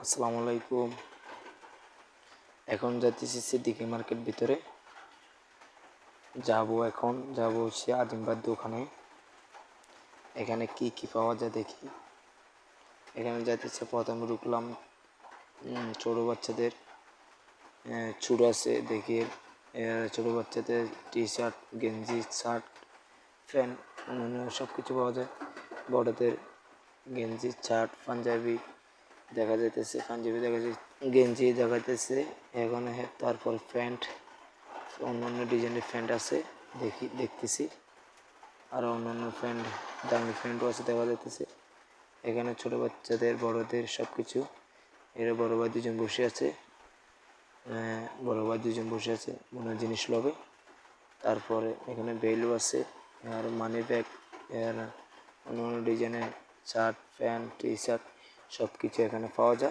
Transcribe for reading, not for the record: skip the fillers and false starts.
আসসালামু আলাইকুম। এখন যাচ্ছি সিদ্দিকি মার্কেট ভিতরে যাব হচ্ছে আজিমবার দোকানে। এখানে কি কি পাওয়া যায় দেখি। এখানে যাইতেছে, প্রথমে ঢুকলাম ছোট বাচ্চাদের ছুট আছে দেখি। ছোট বাচ্চাদের টি শার্ট, গেঞ্জি, শার্ট, প্যান্ট, অন্যান্য সব কিছু পাওয়া যায়। বড়দের গেঞ্জি, শার্ট, পাঞ্জাবি দেখা যাইতেছে, গেঞ্জি দেখা যাইতেছে এখানে। তারপর প্যান্ট, অন্যান্য ডিজাইনের প্যান্ট আছে দেখতেছি। আর অন্যান্য প্যান্ট, দামি প্যান্টও আছে দেখা যাইতেছে। এখানে ছোট বাচ্চাদের, বড়দের সব কিছু। এরা বড় ভাই দুজন বসে আছে, মনে হয় জিনিস লবে। তারপরে এখানে বেলু আছে, আর মানি ব্যাগ, অন্যান্য ডিজাইনের শার্ট, প্যান্ট, টি শার্ট সব কিছু এখানে পাওয়া যায়।